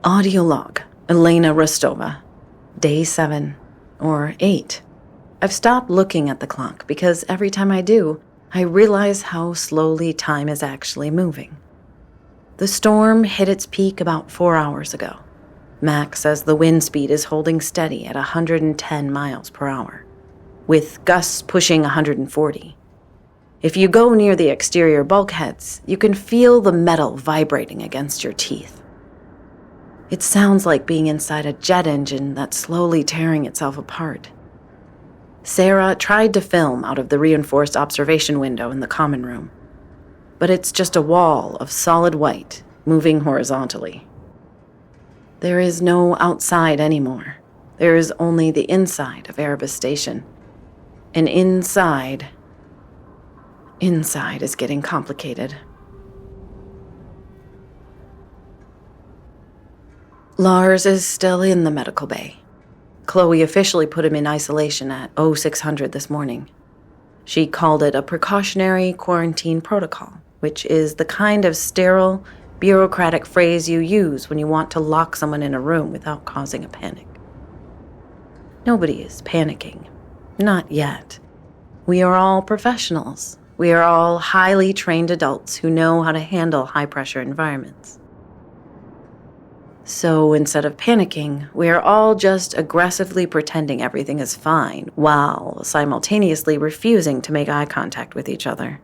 Audiolog, Elena Rostova. Day 7, or 8. I've stopped looking at the clock because every time I do, I realize how slowly time is actually moving. The storm hit its peak about 4 hours ago. Mac says the wind speed is holding steady at 110 miles per hour, with gusts pushing 140. If you go near the exterior bulkheads, you can feel the metal vibrating against your teeth. It sounds like being inside a jet engine that's slowly tearing itself apart. Sarah tried to film out of the reinforced observation window in the common room, but it's just a wall of solid white moving horizontally. There is no outside anymore. There is only the inside of Erebus Station. And inside is getting complicated. Lars is still in the medical bay. Chloe officially put him in isolation at 0600 this morning. She called it a precautionary quarantine protocol, which is the kind of sterile, bureaucratic phrase you use when you want to lock someone in a room without causing a panic. Nobody is panicking. Not yet. We are all professionals. We are all highly trained adults who know how to handle high-pressure environments. So instead of panicking, we are all just aggressively pretending everything is fine while simultaneously refusing to make eye contact with each other.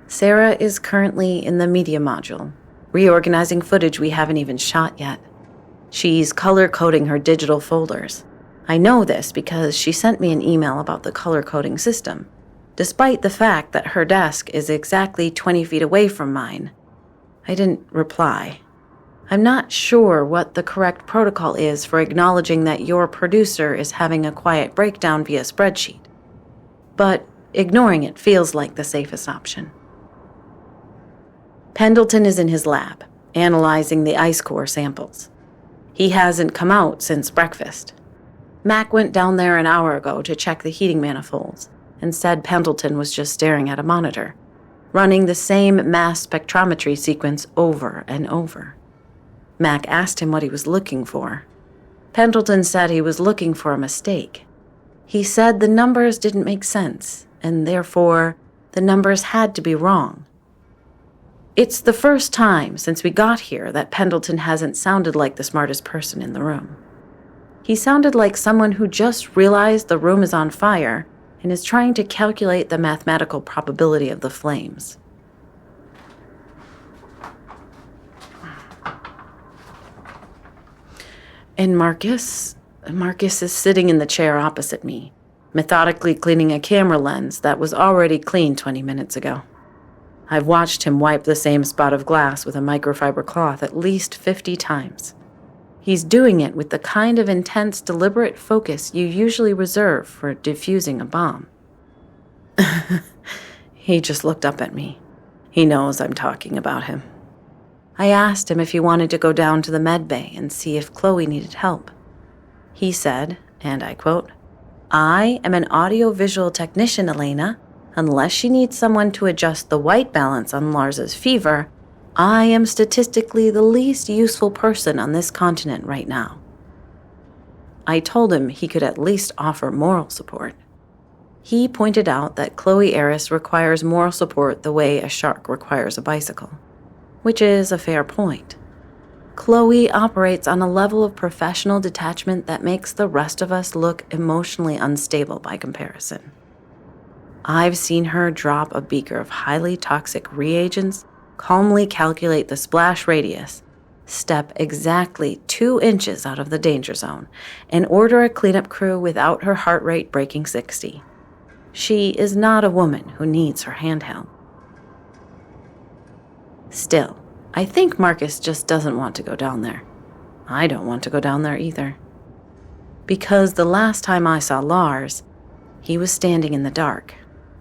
Sarah is currently in the media module, reorganizing footage we haven't even shot yet. She's color-coding her digital folders. I know this because she sent me an email about the color-coding system, despite the fact that her desk is exactly 20 feet away from mine. I didn't reply. I'm not sure what the correct protocol is for acknowledging that your producer is having a quiet breakdown via spreadsheet, but ignoring it feels like the safest option. Pendleton is in his lab, analyzing the ice core samples. He hasn't come out since breakfast. Mac went down there an hour ago to check the heating manifolds and said Pendleton was just staring at a monitor, running the same mass spectrometry sequence over and over. Mac asked him what he was looking for. Pendleton said he was looking for a mistake. He said the numbers didn't make sense, and therefore the numbers had to be wrong. It's the first time since we got here that Pendleton hasn't sounded like the smartest person in the room. He sounded like someone who just realized the room is on fire and is trying to calculate the mathematical probability of the flames. And Marcus is sitting in the chair opposite me, methodically cleaning a camera lens that was already cleaned 20 minutes ago. I've watched him wipe the same spot of glass with a microfiber cloth at least 50 times. He's doing it with the kind of intense, deliberate focus you usually reserve for defusing a bomb. He just looked up at me. He knows I'm talking about him. I asked him if he wanted to go down to the med bay and see if Chloe needed help. He said, and I quote, "I am an audio-visual technician, Elena. Unless she needs someone to adjust the white balance on Lars's fever, I am statistically the least useful person on this continent right now." I told him he could at least offer moral support. He pointed out that Chloe Eris requires moral support the way a shark requires a bicycle, which is a fair point. Chloe operates on a level of professional detachment that makes the rest of us look emotionally unstable by comparison. I've seen her drop a beaker of highly toxic reagents, calmly calculate the splash radius, step exactly 2 inches out of the danger zone, and order a cleanup crew without her heart rate breaking 60. She is not a woman who needs her handheld. Still, I think Marcus just doesn't want to go down there. I don't want to go down there either. Because the last time I saw Lars, he was standing in the dark,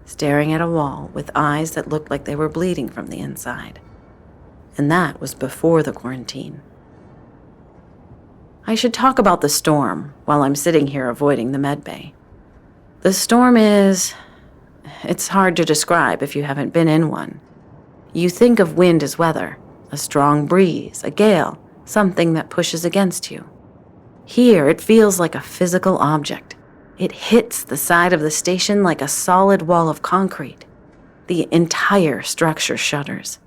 staring at a wall with eyes that looked like they were bleeding from the inside. And that was before the quarantine. I should talk about the storm while I'm sitting here avoiding the med bay. The storm it's hard to describe if you haven't been in one. You think of wind as weather, a strong breeze, a gale, something that pushes against you. Here, it feels like a physical object. It hits the side of the station like a solid wall of concrete. The entire structure shudders.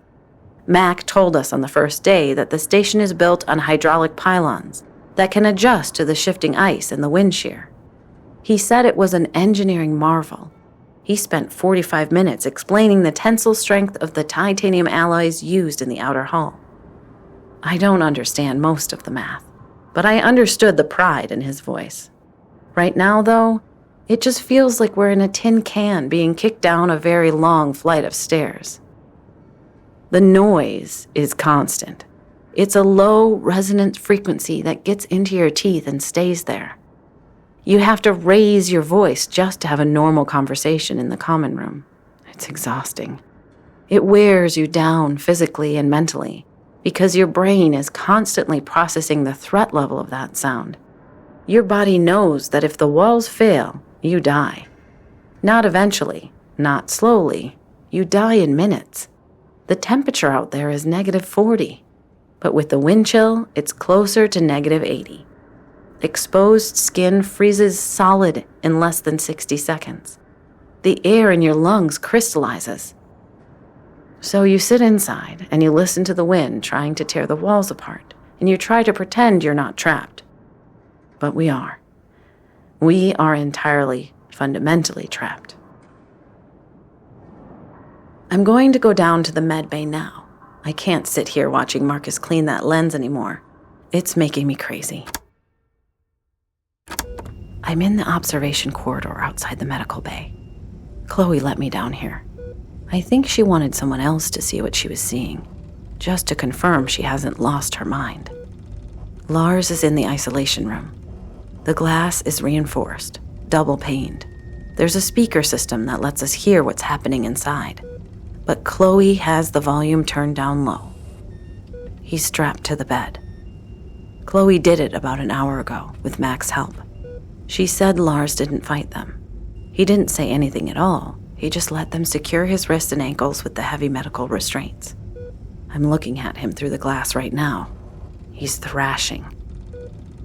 Mac told us on the first day that the station is built on hydraulic pylons that can adjust to the shifting ice and the wind shear. He said it was an engineering marvel. He spent 45 minutes explaining the tensile strength of the titanium alloys used in the outer hull. I don't understand most of the math, but I understood the pride in his voice. Right now, though, it just feels like we're in a tin can being kicked down a very long flight of stairs. The noise is constant. It's a low resonant frequency that gets into your teeth and stays there. You have to raise your voice just to have a normal conversation in the common room. It's exhausting. It wears you down physically and mentally because your brain is constantly processing the threat level of that sound. Your body knows that if the walls fail, you die. Not eventually, not slowly. You die in minutes. The temperature out there is -40, but with the wind chill, it's closer to -80. Exposed skin freezes solid in less than 60 seconds. The air in your lungs crystallizes. So you sit inside and you listen to the wind trying to tear the walls apart, and you try to pretend you're not trapped. But we are. We are entirely, fundamentally trapped. I'm going to go down to the med bay now. I can't sit here watching Marcus clean that lens anymore. It's making me crazy. I'm in the observation corridor outside the medical bay. Chloe let me down here. I think she wanted someone else to see what she was seeing, just to confirm she hasn't lost her mind. Lars is in the isolation room. The glass is reinforced, double-paned. There's a speaker system that lets us hear what's happening inside, but Chloe has the volume turned down low. He's strapped to the bed. Chloe did it about an hour ago with Mac's help. She said Lars didn't fight them. He didn't say anything at all. He just let them secure his wrists and ankles with the heavy medical restraints. I'm looking at him through the glass right now. He's thrashing.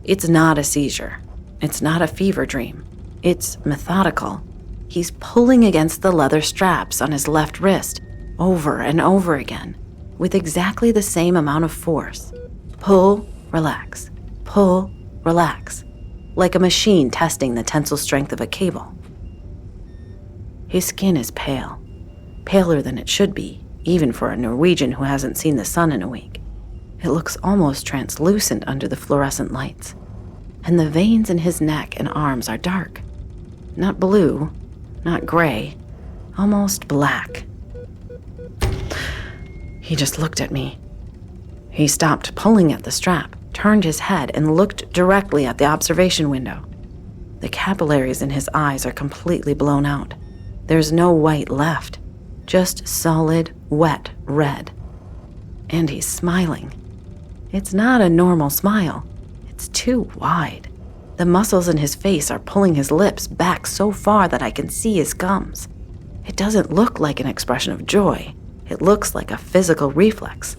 It's not a seizure. It's not a fever dream. It's methodical. He's pulling against the leather straps on his left wrist over and over again with exactly the same amount of force. Pull, relax. Pull, relax. Like a machine testing the tensile strength of a cable. His skin is pale, paler than it should be, even for a Norwegian who hasn't seen the sun in a week. It looks almost translucent under the fluorescent lights, and the veins in his neck and arms are dark. Not blue, not gray, almost black. He just looked at me. He stopped pulling at the strap, turned his head, and looked directly at the observation window. The capillaries in his eyes are completely blown out. There's no white left, just solid, wet red. And he's smiling. It's not a normal smile. It's too wide. The muscles in his face are pulling his lips back so far that I can see his gums. It doesn't look like an expression of joy. It looks like a physical reflex,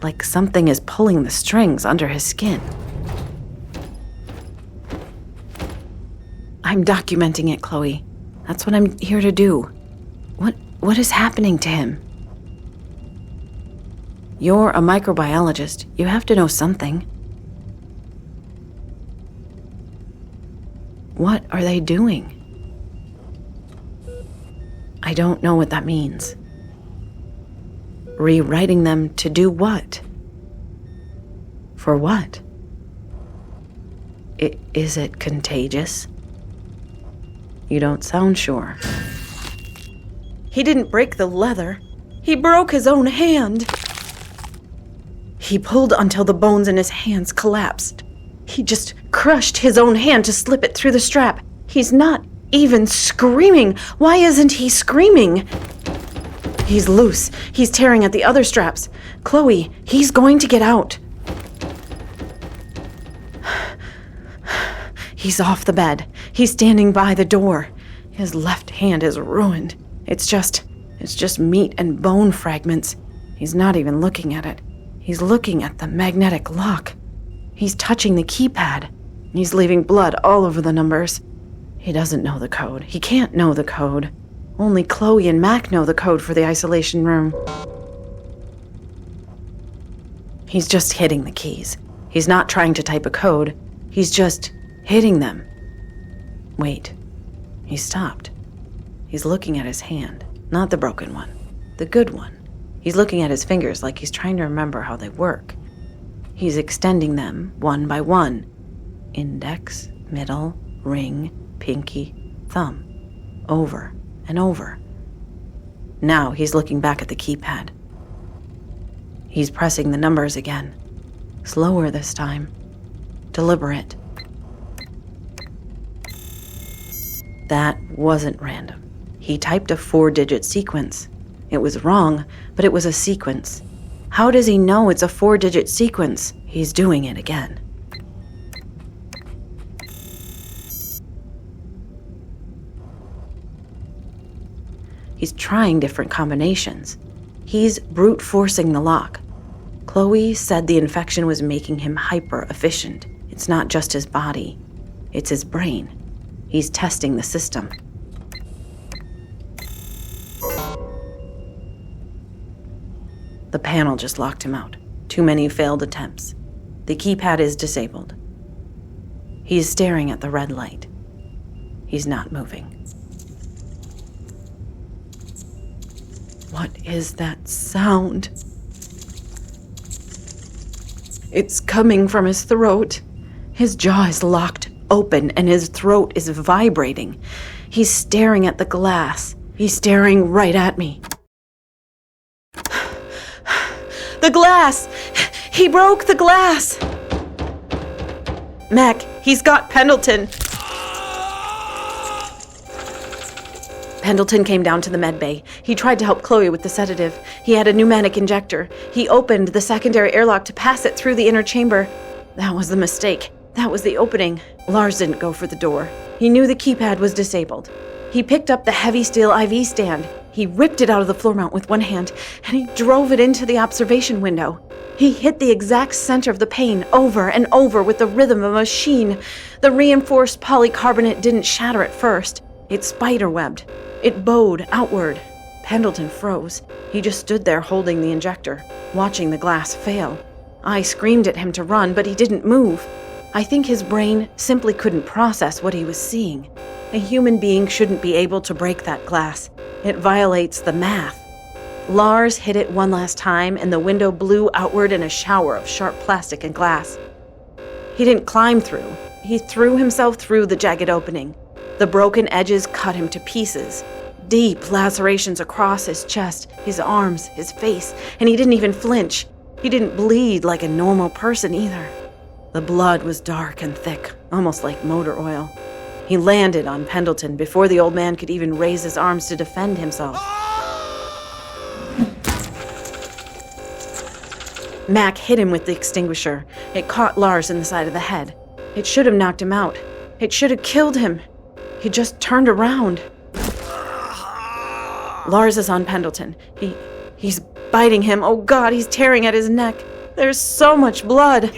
like something is pulling the strings under his skin. I'm documenting it, Chloe. That's what I'm here to do. What is happening to him? You're a microbiologist. You have to know something. What are they doing? I don't know what that means. Rewriting them to do what? For what? Is it contagious? You don't sound sure. He didn't break the leather. He broke his own hand. He pulled until the bones in his hands collapsed. He just crushed his own hand to slip it through the strap. He's not even screaming. Why isn't he screaming? He's loose. He's tearing at the other straps. Chloe, he's going to get out. He's off the bed. He's standing by the door. His left hand is ruined. It's just meat and bone fragments. He's not even looking at it. He's looking at the magnetic lock. He's touching the keypad. He's leaving blood all over the numbers. He doesn't know the code. He can't know the code. Only Chloe and Mac know the code for the isolation room. He's just hitting the keys. He's not trying to type a code. He's just hitting them. Wait. He stopped. He's looking at his hand. Not the broken one. The good one. He's looking at his fingers like he's trying to remember how they work. He's extending them one by one. Index, middle, ring, pinky, thumb. Over and over. Now he's looking back at the keypad. He's pressing the numbers again. Slower this time. Deliberate. That wasn't random. He typed a 4-digit sequence. It was wrong, but it was a sequence. How does he know it's a 4-digit sequence? He's doing it again. He's trying different combinations. He's brute forcing the lock. Chloe said the infection was making him hyper-efficient. It's not just his body. It's his brain. He's testing the system. The panel just locked him out. Too many failed attempts. The keypad is disabled. He is staring at the red light. He's not moving. What is that sound? It's coming from his throat. His jaw is locked open and his throat is vibrating. He's staring at the glass. He's staring right at me. The glass! He broke the glass! Mac, he's got Pendleton. Pendleton came down to the med bay. He tried to help Chloe with the sedative. He had a pneumatic injector. He opened the secondary airlock to pass it through the inner chamber. That was the mistake. That was the opening. Lars didn't go for the door. He knew the keypad was disabled. He picked up the heavy steel IV stand. He ripped it out of the floor mount with one hand, and he drove it into the observation window. He hit the exact center of the pane over and over with the rhythm of a machine. The reinforced polycarbonate didn't shatter at first. It spiderwebbed. It bowed outward. Pendleton froze. He just stood there holding the injector, watching the glass fail. I screamed at him to run, but he didn't move. I think his brain simply couldn't process what he was seeing. A human being shouldn't be able to break that glass. It violates the math. Lars hit it one last time, and the window blew outward in a shower of sharp plastic and glass. He didn't climb through. He threw himself through the jagged opening. The broken edges cut him to pieces. Deep lacerations across his chest, his arms, his face, and he didn't even flinch. He didn't bleed like a normal person either. The blood was dark and thick, almost like motor oil. He landed on Pendleton before the old man could even raise his arms to defend himself. Mac hit him with the extinguisher. It caught Lars in the side of the head. It should have knocked him out. It should have killed him. He just turned around. Lars is on Pendleton. He's biting him. Oh God, he's tearing at his neck. There's so much blood.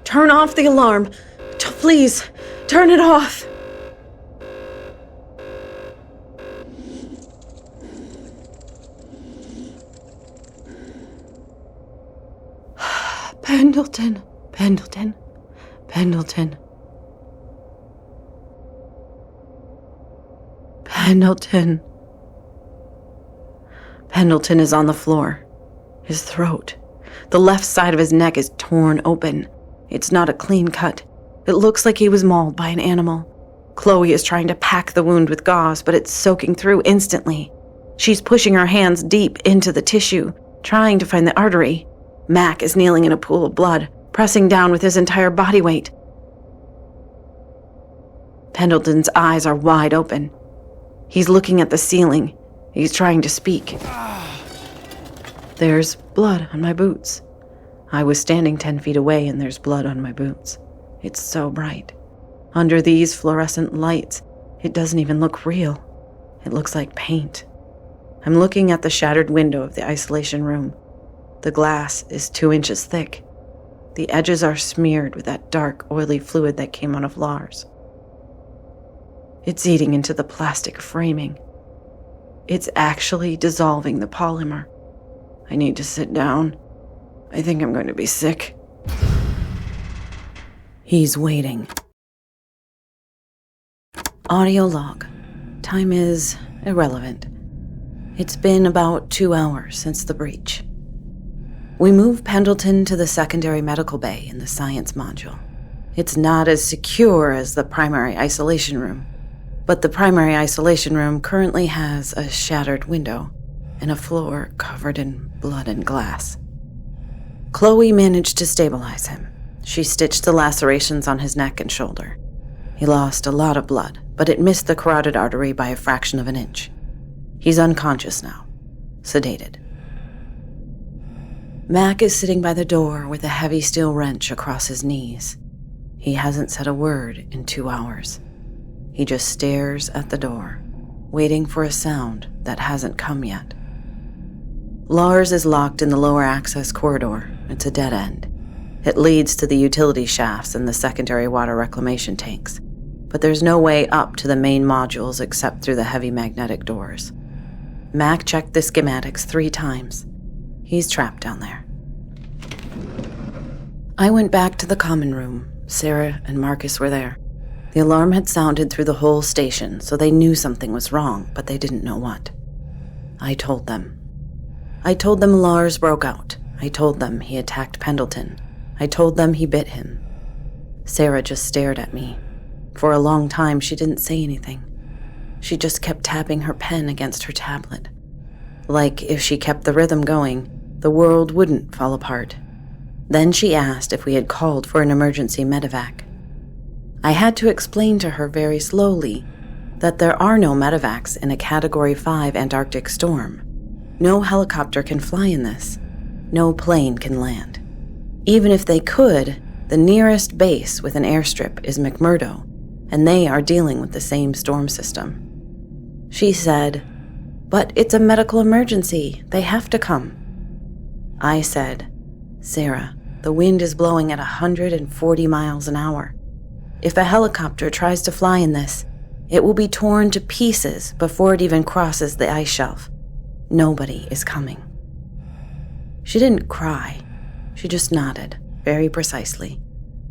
Turn off the alarm. Please, turn it off. Pendleton, Pendleton, Pendleton. Pendleton. Pendleton is on the floor. His throat. The left side of his neck is torn open. It's not a clean cut. It looks like he was mauled by an animal. Chloe is trying to pack the wound with gauze, but it's soaking through instantly. She's pushing her hands deep into the tissue, trying to find the artery. Mac is kneeling in a pool of blood, pressing down with his entire body weight. Pendleton's eyes are wide open. He's looking at the ceiling. He's trying to speak. There's blood on my boots. I was standing 10 feet away and there's blood on my boots. It's so bright. Under these fluorescent lights, it doesn't even look real. It looks like paint. I'm looking at the shattered window of the isolation room. The glass is 2 inches thick. The edges are smeared with that dark, oily fluid that came out of Lars. It's eating into the plastic framing. It's actually dissolving the polymer. I need to sit down. I think I'm going to be sick. He's waiting. Audio log. Time is irrelevant. It's been about 2 hours since the breach. We moved Pendleton to the secondary medical bay in the science module. It's not as secure as the primary isolation room, but the primary isolation room currently has a shattered window and a floor covered in blood and glass. Chloe managed to stabilize him. She stitched the lacerations on his neck and shoulder. He lost a lot of blood, but it missed the carotid artery by a fraction of an inch. He's unconscious now, sedated. Mac is sitting by the door with a heavy steel wrench across his knees. He hasn't said a word in 2 hours. He just stares at the door, waiting for a sound that hasn't come yet. Lars is locked in the lower access corridor. It's a dead end. It leads to the utility shafts and the secondary water reclamation tanks, but there's no way up to the main modules except through the heavy magnetic doors. Mac checked the schematics 3 times. He's trapped down there. I went back to the common room. Sarah and Marcus were there. The alarm had sounded through the whole station, so they knew something was wrong, but they didn't know what. I told them. I told them Lars broke out. I told them he attacked Pendleton. I told them he bit him. Sarah just stared at me. For a long time, she didn't say anything. She just kept tapping her pen against her tablet. Like if she kept the rhythm going, the world wouldn't fall apart. Then she asked if we had called for an emergency medevac. I had to explain to her very slowly that there are no medevacs in a Category 5 Antarctic storm. No helicopter can fly in this. No plane can land. Even if they could, the nearest base with an airstrip is McMurdo, and they are dealing with the same storm system. She said, "But it's a medical emergency. They have to come." I said, "Sarah, the wind is blowing at 140 miles an hour. If a helicopter tries to fly in this, it will be torn to pieces before it even crosses the ice shelf. Nobody is coming." She didn't cry. She just nodded, very precisely,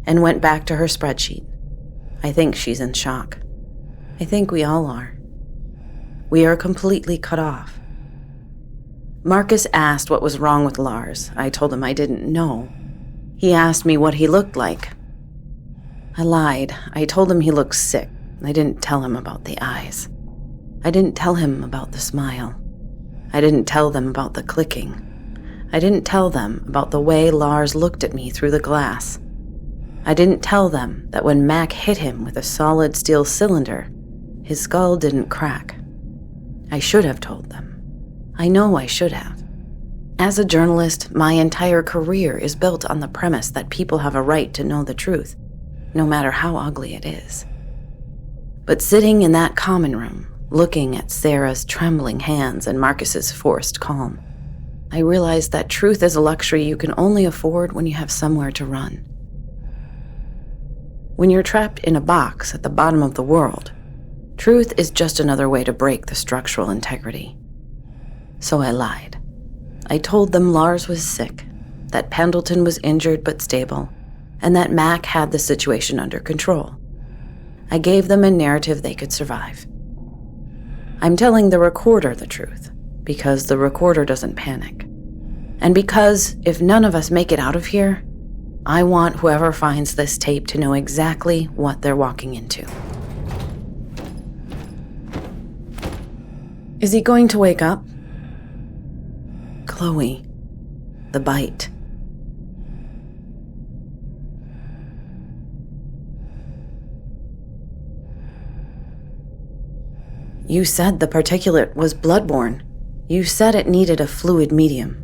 and went back to her spreadsheet. I think she's in shock. I think we all are. We are completely cut off. Marcus asked what was wrong with Lars. I told him I didn't know. He asked me what he looked like. I lied. I told him he looked sick. I didn't tell him about the eyes. I didn't tell him about the smile. I didn't tell them about the clicking. I didn't tell them about the way Lars looked at me through the glass. I didn't tell them that when Mac hit him with a solid steel cylinder, his skull didn't crack. I should have told them. I know I should have. As a journalist, my entire career is built on the premise that people have a right to know the truth, no matter how ugly it is. But sitting in that common room, looking at Sarah's trembling hands and Marcus's forced calm, I realized that truth is a luxury you can only afford when you have somewhere to run. When you're trapped in a box at the bottom of the world, truth is just another way to break the structural integrity. So I lied. I told them Lars was sick, that Pendleton was injured but stable, and that Mac had the situation under control. I gave them a narrative they could survive. I'm telling the recorder the truth, because the recorder doesn't panic. And because if none of us make it out of here, I want whoever finds this tape to know exactly what they're walking into. Is he going to wake up? Chloe. The bite. You said the particulate was bloodborne. You said it needed a fluid medium.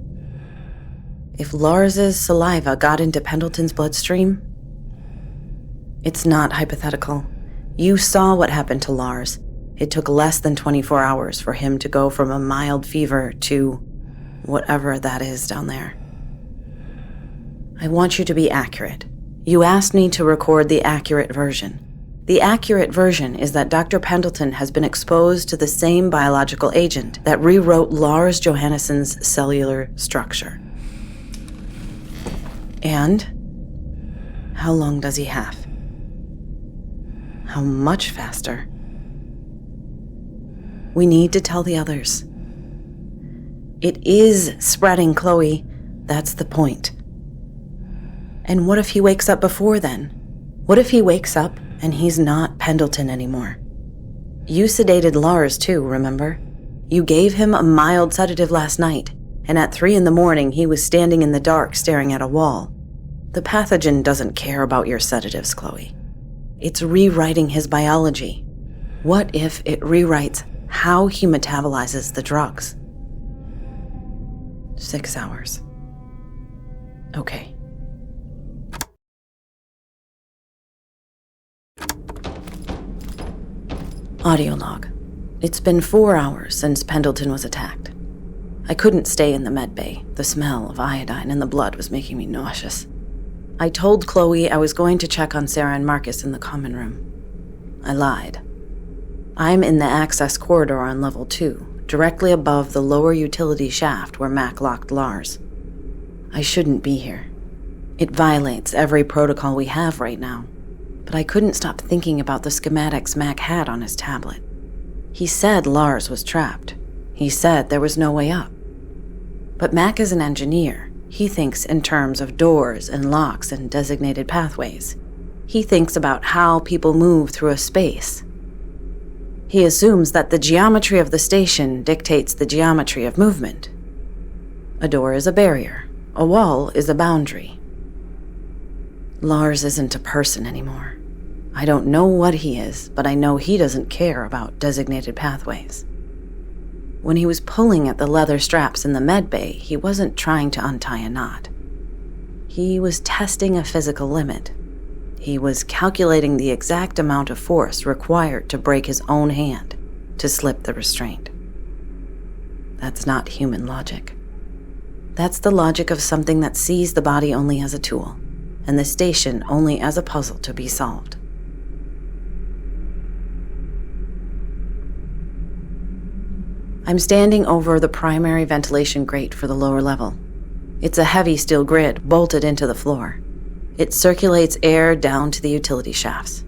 If Lars's saliva got into Pendleton's bloodstream? It's not hypothetical. You saw what happened to Lars. It took less than 24 hours for him to go from a mild fever to whatever that is down there. I want you to be accurate. You asked me to record the accurate version. The accurate version is that Dr. Pendleton has been exposed to the same biological agent that rewrote Lars Johansen's cellular structure. And how long does he have? How much faster? We need to tell the others. It is spreading, Chloe. That's the point. And what if he wakes up before then? What if he wakes up and he's not Pendleton anymore? You sedated Lars too, remember? You gave him a mild sedative last night, and at 3 a.m, he was standing in the dark staring at a wall. The pathogen doesn't care about your sedatives, Chloe. It's rewriting his biology. What if it rewrites how he metabolizes the drugs? 6 hours. Okay. Audio log. It's been 4 hours since Pendleton was attacked. I couldn't stay in the med bay. The smell of iodine in the blood was making me nauseous. I told Chloe I was going to check on Sarah and Marcus in the common room. I lied. I'm in the access corridor on level 2, directly above the lower utility shaft where Mac locked Lars. I shouldn't be here. It violates every protocol we have right now, but I couldn't stop thinking about the schematics Mac had on his tablet. He said Lars was trapped. He said there was no way up. But Mac is an engineer. He thinks in terms of doors and locks and designated pathways. He thinks about how people move through a space. He assumes that the geometry of the station dictates the geometry of movement. A door is a barrier. A wall is a boundary. Lars isn't a person anymore. I don't know what he is, but I know he doesn't care about designated pathways. When he was pulling at the leather straps in the med bay, he wasn't trying to untie a knot. He was testing a physical limit. He was calculating the exact amount of force required to break his own hand, to slip the restraint. That's not human logic. That's the logic of something that sees the body only as a tool, and the station only as a puzzle to be solved. I'm standing over the primary ventilation grate for the lower level. It's a heavy steel grid bolted into the floor. It circulates air down to the utility shafts.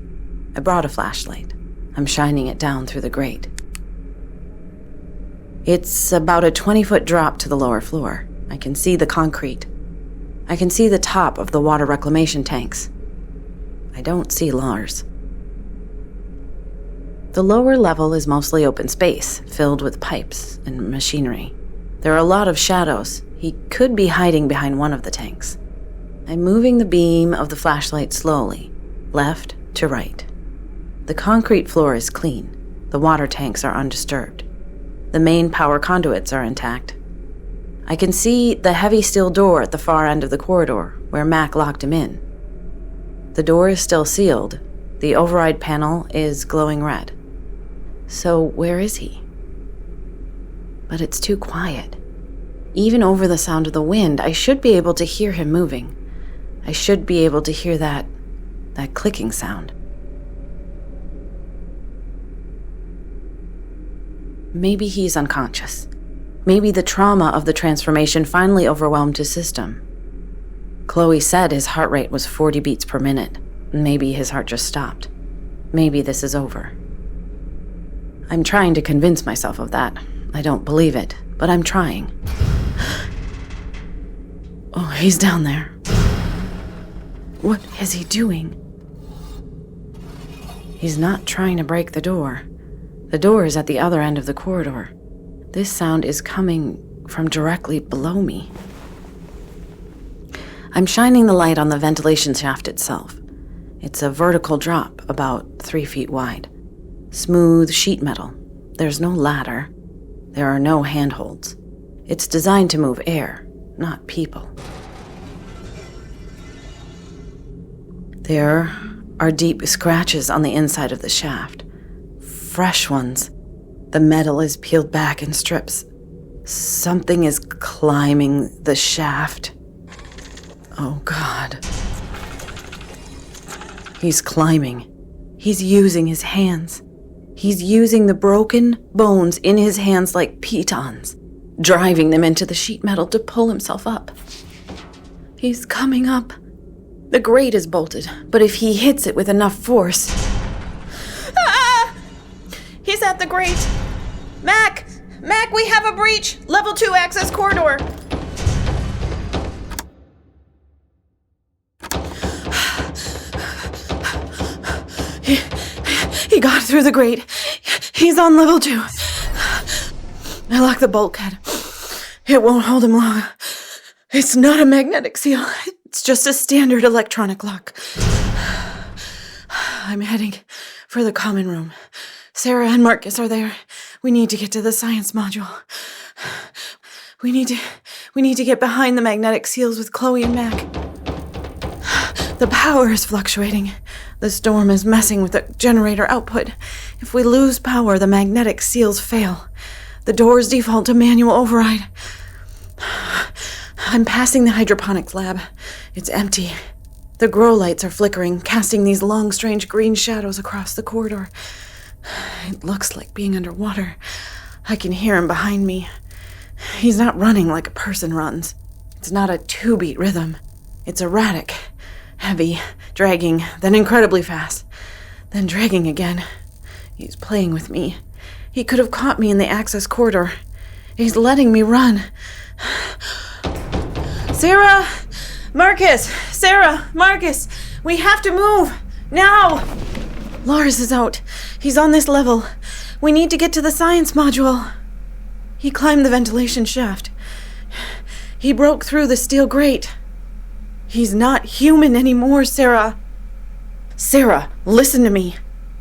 I brought a flashlight. I'm shining it down through the grate. It's about a 20-foot drop to the lower floor. I can see the concrete. I can see the top of the water reclamation tanks. I don't see Lars. The lower level is mostly open space, filled with pipes and machinery. There are a lot of shadows. He could be hiding behind one of the tanks. I'm moving the beam of the flashlight slowly, left to right. The concrete floor is clean. The water tanks are undisturbed. The main power conduits are intact. I can see the heavy steel door at the far end of the corridor, where Mac locked him in. The door is still sealed. The override panel is glowing red. So where is he? But it's too quiet. Even over the sound of the wind, I should be able to hear him moving. I should be able to hear that clicking sound. Maybe he's unconscious. Maybe the trauma of the transformation finally overwhelmed his system. Chloe said his heart rate was 40 beats per minute. Maybe his heart just stopped. Maybe this is over. I'm trying to convince myself of that. I don't believe it, but I'm trying. Oh, he's down there. What is he doing? He's not trying to break the door. The door is at the other end of the corridor. This sound is coming from directly below me. I'm shining the light on the ventilation shaft itself. It's a vertical drop, about 3 feet wide. Smooth sheet metal. There's no ladder. There are no handholds. It's designed to move air, not people. There are deep scratches on the inside of the shaft. fresh ones. The metal is peeled back in strips. Something is climbing the shaft. Oh, God. He's climbing. He's using his hands. He's using the broken bones in his hands like pitons, driving them into the sheet metal to pull himself up. He's coming up. The grate is bolted, but if he hits it with enough force... Ah! He's at the grate. Mac, we have a breach. Level 2 access corridor. He got through the grate. He's on level 2. I lock the bulkhead. It won't hold him long. It's not a magnetic seal. It's just a standard electronic lock. I'm heading for the common room. Sarah and Marcus are there. We need to get to the science module. We need to get behind the magnetic seals with Chloe and Mac. The power is fluctuating. The storm is messing with the generator output. If we lose power, the magnetic seals fail. The doors default to manual override. I'm passing the hydroponics lab. It's empty. The grow lights are flickering, casting these long, strange green shadows across the corridor. It looks like being underwater. I can hear him behind me. He's not running like a person runs. It's not a 2-beat rhythm. It's erratic. Heavy, dragging, then incredibly fast, then dragging again. He's playing with me. He could have caught me in the access corridor. He's letting me run. Sarah! Marcus! Sarah! Marcus! We have to move! Now! Lars is out. He's on this level. We need to get to the science module. He climbed the ventilation shaft. He broke through the steel grate. He's not human anymore, Sarah. Sarah, listen to me.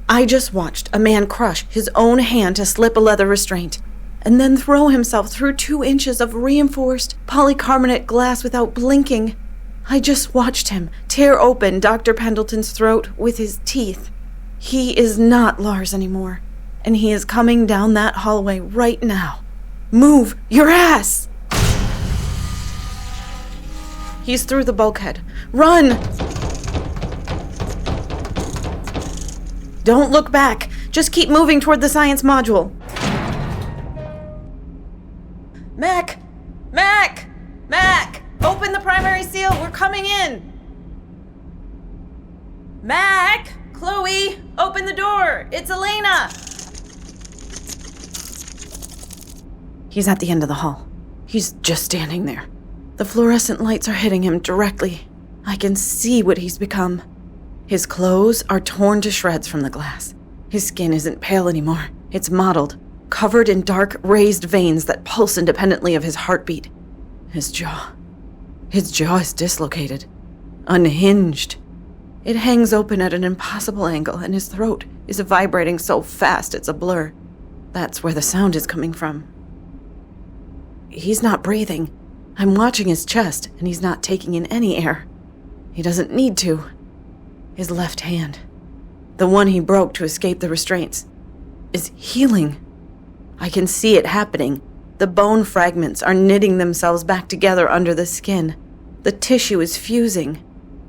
I just watched a man crush his own hand to slip a leather restraint, and then throw himself through 2 inches of reinforced polycarbonate glass without blinking. I just watched him tear open Dr. Pendleton's throat with his teeth. He is not Lars anymore, and he is coming down that hallway right now. Move your ass! He's through the bulkhead. Run! Don't look back. Just keep moving toward the science module. Mac! Open the primary seal. We're coming in. Mac! Chloe! Open the door. It's Elena! He's at the end of the hall. He's just standing there. The fluorescent lights are hitting him directly. I can see what he's become. His clothes are torn to shreds from the glass. His skin isn't pale anymore. It's mottled, covered in dark, raised veins that pulse independently of his heartbeat. His jaw is dislocated, unhinged. It hangs open at an impossible angle, and his throat is vibrating so fast it's a blur. That's where the sound is coming from. He's not breathing. I'm watching his chest, and he's not taking in any air. He doesn't need to. His left hand, the one he broke to escape the restraints, is healing. I can see it happening. The bone fragments are knitting themselves back together under the skin. The tissue is fusing.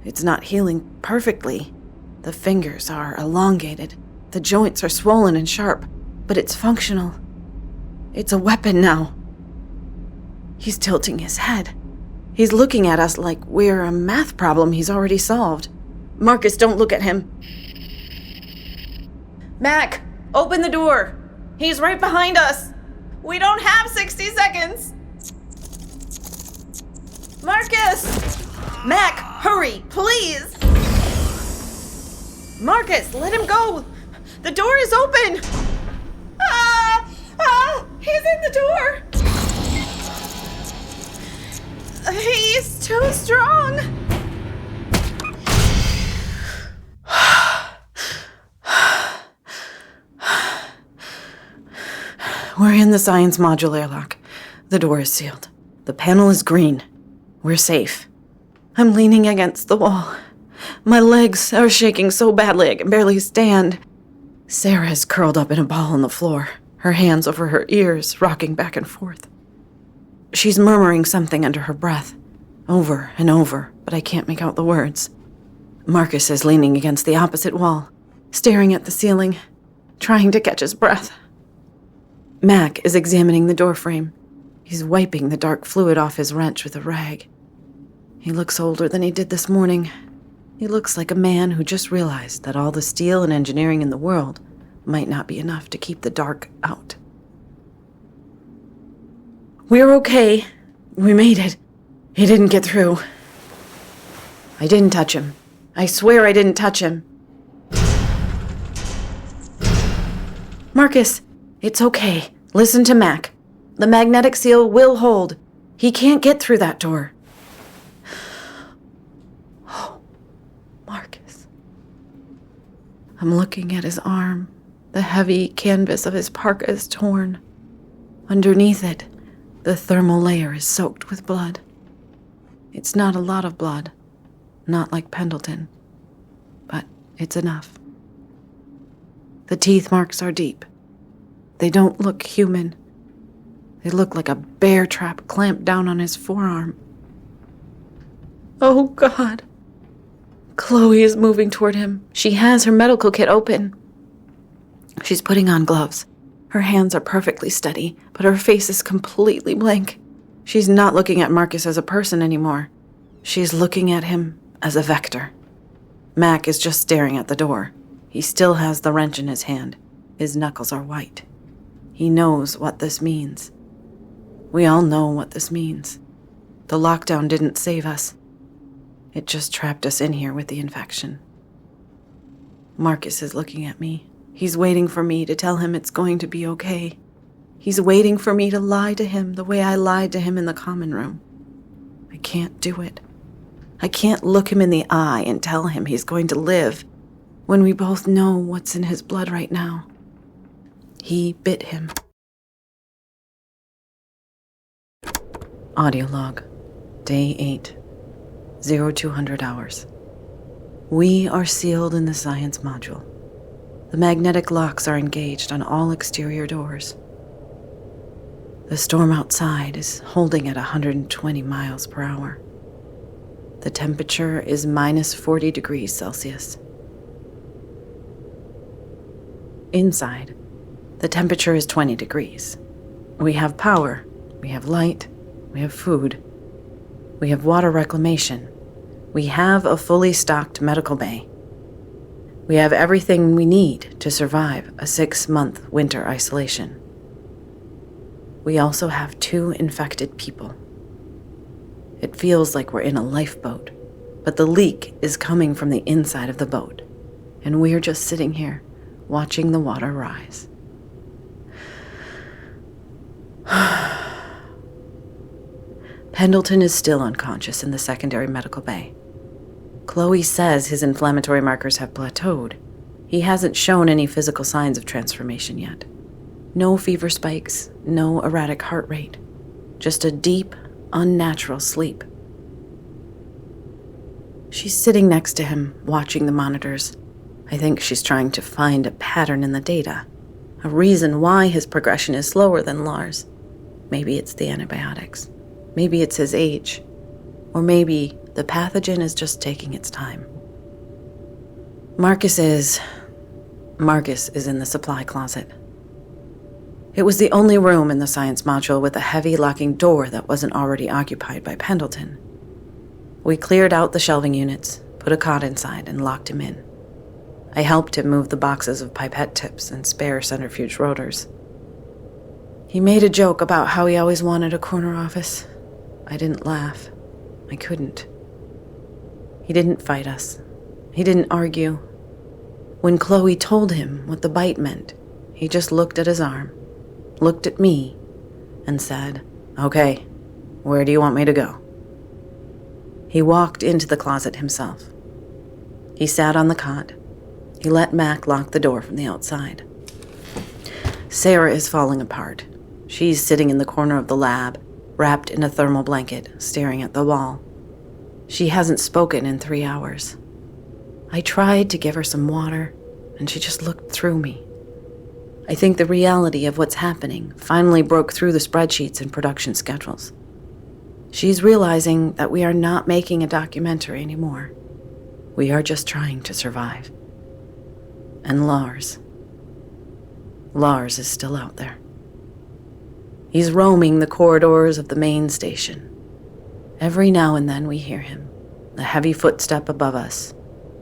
It's not healing perfectly. The fingers are elongated. The joints are swollen and sharp, but it's functional. It's a weapon now. He's tilting his head. He's looking at us like we're a math problem he's already solved. Marcus, don't look at him. Mac, open the door. He's right behind us. We don't have 60 seconds. Marcus! Mac, hurry, please! Marcus, let him go! The door is open! He's in the door! He's too strong! We're in the science module airlock. The door is sealed. The panel is green. We're safe. I'm leaning against the wall. My legs are shaking so badly I can barely stand. Sarah is curled up in a ball on the floor, her hands over her ears, rocking back and forth. She's murmuring something under her breath, over and over, but I can't make out the words. Marcus is leaning against the opposite wall, staring at the ceiling, trying to catch his breath. Mac is examining the doorframe. He's wiping the dark fluid off his wrench with a rag. He looks older than he did this morning. He looks like a man who just realized that all the steel and engineering in the world might not be enough to keep the dark out. "We're okay. We made it. He didn't get through." "I didn't touch him. I swear I didn't touch him." "Marcus, it's okay. Listen to Mac. The magnetic seal will hold. He can't get through that door." Oh, Marcus. I'm looking at his arm. The heavy canvas of his parka is torn. Underneath it, the thermal layer is soaked with blood. It's not a lot of blood, not like Pendleton, but it's enough. The teeth marks are deep. They don't look human. They look like a bear trap clamped down on his forearm. Oh, God. Chloe is moving toward him. She has her medical kit open. She's putting on gloves. Her hands are perfectly steady, but her face is completely blank. She's not looking at Marcus as a person anymore. She's looking at him as a vector. Mac is just staring at the door. He still has the wrench in his hand. His knuckles are white. He knows what this means. We all know what this means. The lockdown didn't save us. It just trapped us in here with the infection. Marcus is looking at me. He's waiting for me to tell him it's going to be okay. He's waiting for me to lie to him the way I lied to him in the common room. I can't do it. I can't look him in the eye and tell him he's going to live when we both know what's in his blood right now. He bit him. Audio log, Day 8, 0200 hours. We are sealed in the science module. The magnetic locks are engaged on all exterior doors. The storm outside is holding at 120 miles per hour. The temperature is minus 40 degrees Celsius. Inside, the temperature is 20 degrees. We have power, we have light, we have food, we have water reclamation, we have a fully stocked medical bay. We have everything we need to survive a 6-month winter isolation. We also have 2 infected people. It feels like we're in a lifeboat, but the leak is coming from the inside of the boat, and we're just sitting here, watching the water rise. Pendleton is still unconscious in the secondary medical bay. Chloe says his inflammatory markers have plateaued. He hasn't shown any physical signs of transformation yet. No fever spikes, no erratic heart rate. Just a deep, unnatural sleep. She's sitting next to him, watching the monitors. I think she's trying to find a pattern in the data, a reason why his progression is slower than Lars. Maybe it's the antibiotics. Maybe it's his age. Or maybe the pathogen is just taking its time. Marcus is in the supply closet. It was the only room in the science module with a heavy locking door that wasn't already occupied by Pendleton. We cleared out the shelving units, put a cot inside, and locked him in. I helped him move the boxes of pipette tips and spare centrifuge rotors. He made a joke about how he always wanted a corner office. I didn't laugh. I couldn't. He didn't fight us. He didn't argue. When Chloe told him what the bite meant, he just looked at his arm, looked at me, and said, "Okay, where do you want me to go?" He walked into the closet himself. He sat on the cot. He let Mac lock the door from the outside. Sarah is falling apart. She's sitting in the corner of the lab, wrapped in a thermal blanket, staring at the wall. She hasn't spoken in 3 hours. I tried to give her some water, and she just looked through me. I think the reality of what's happening finally broke through the spreadsheets and production schedules. She's realizing that we are not making a documentary anymore. We are just trying to survive. And Lars is still out there. He's roaming the corridors of the main station. Every now and then we hear him, a heavy footstep above us,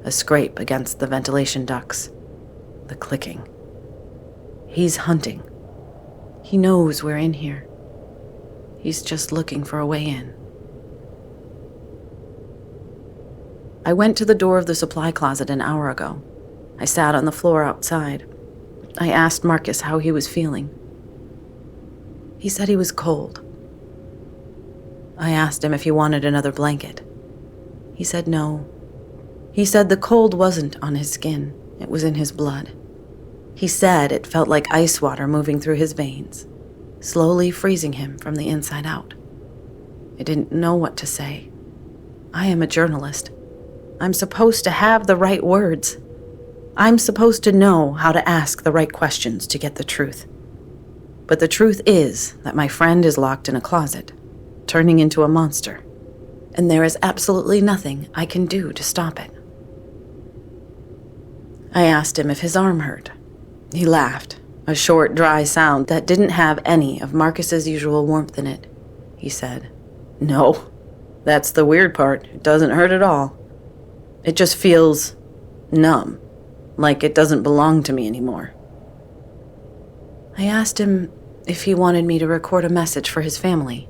a scrape against the ventilation ducts, the clicking. He's hunting. He knows we're in here. He's just looking for a way in. I went to the door of the supply closet an hour ago. I sat on the floor outside. I asked Marcus how he was feeling. He said he was cold. I asked him if he wanted another blanket. He said no. He said the cold wasn't on his skin, it was in his blood. He said it felt like ice water moving through his veins, slowly freezing him from the inside out. I didn't know what to say. I am a journalist. I'm supposed to have the right words. I'm supposed to know how to ask the right questions to get the truth. But the truth is that my friend is locked in a closet, turning into a monster, and there is absolutely nothing I can do to stop it. I asked him if his arm hurt. He laughed, a short, dry sound that didn't have any of Marcus's usual warmth in it. He said, "No, that's the weird part. It doesn't hurt at all. It just feels numb, like it doesn't belong to me anymore." I asked him if he wanted me to record a message for his family,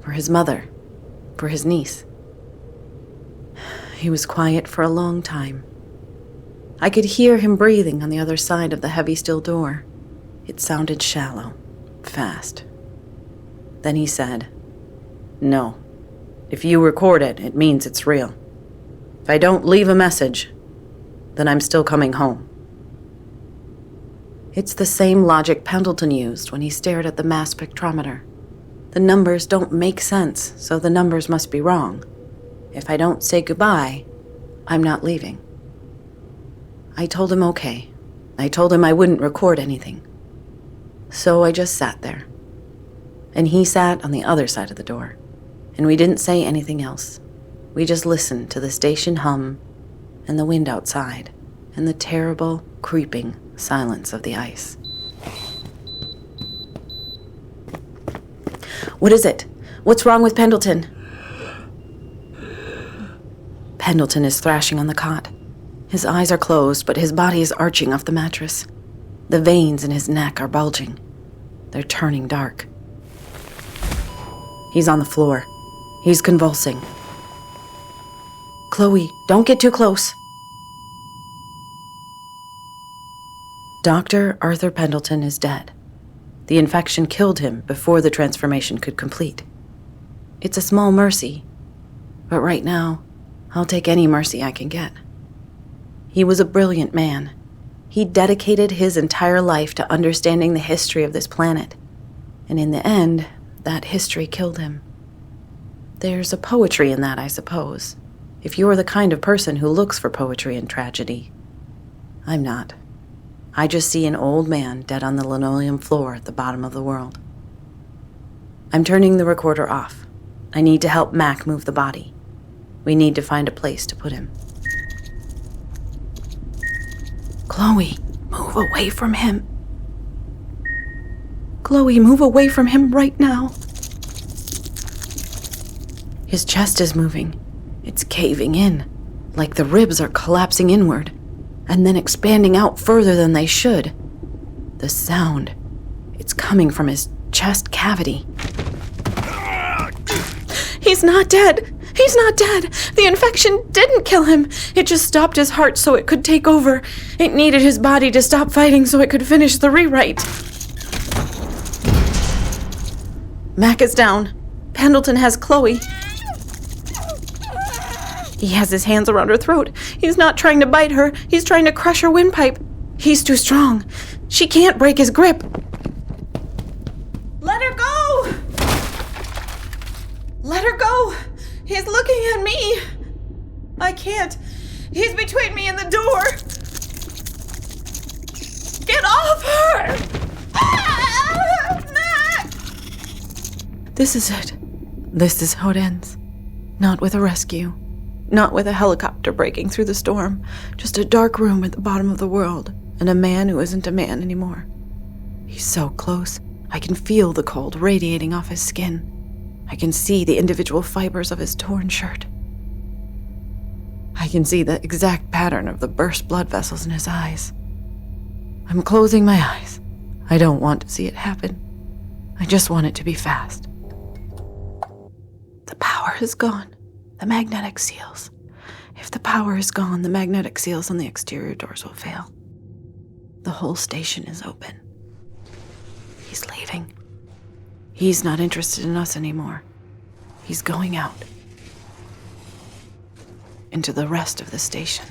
for his mother, for his niece. He was quiet for a long time. I could hear him breathing on the other side of the heavy steel door. It sounded shallow, fast. Then he said, "No. If you record it, it means it's real. If I don't leave a message, then I'm still coming home." It's the same logic Pendleton used when he stared at the mass spectrometer. The numbers don't make sense, so the numbers must be wrong. If I don't say goodbye, I'm not leaving. I told him okay. I told him I wouldn't record anything. So I just sat there. And he sat on the other side of the door. And we didn't say anything else. We just listened to the station hum and the wind outside and the terrible, creeping silence of the ice. "What is it? What's wrong with Pendleton?" Pendleton is thrashing on the cot. His eyes are closed, but his body is arching off the mattress. The veins in his neck are bulging. They're turning dark. He's on the floor. He's convulsing. "Chloe, don't get too close." Dr. Arthur Pendleton is dead. The infection killed him before the transformation could complete. It's a small mercy, but right now, I'll take any mercy I can get. He was a brilliant man. He dedicated his entire life to understanding the history of this planet, and in the end, that history killed him. There's a poetry in that, I suppose, if you're the kind of person who looks for poetry in tragedy. I'm not. I just see an old man dead on the linoleum floor at the bottom of the world. I'm turning the recorder off. I need to help Mac move the body. We need to find a place to put him. "Chloe, move away from him. Chloe, move away from him right now." His chest is moving. It's caving in, like the ribs are collapsing inward, and then expanding out further than they should. The sound, it's coming from his chest cavity. "He's not dead! He's not dead! The infection didn't kill him! It just stopped his heart so it could take over. It needed his body to stop fighting so it could finish the rewrite." Mac is down. Pendleton has Chloe. He has his hands around her throat. He's not trying to bite her. He's trying to crush her windpipe. He's too strong. She can't break his grip. "Let her go! Let her go! He's looking at me! I can't. He's between me and the door!" This is it. This is how it ends. Not with a rescue. Not with a helicopter breaking through the storm. Just a dark room at the bottom of the world, and a man who isn't a man anymore. He's so close. I can feel the cold radiating off his skin. I can see the individual fibers of his torn shirt. I can see the exact pattern of the burst blood vessels in his eyes. I'm closing my eyes. I don't want to see it happen. I just want it to be fast. The power is gone. The magnetic seals. If the power is gone, the magnetic seals on the exterior doors will fail. The whole station is open. He's leaving. He's not interested in us anymore. He's going out. Into the rest of the station.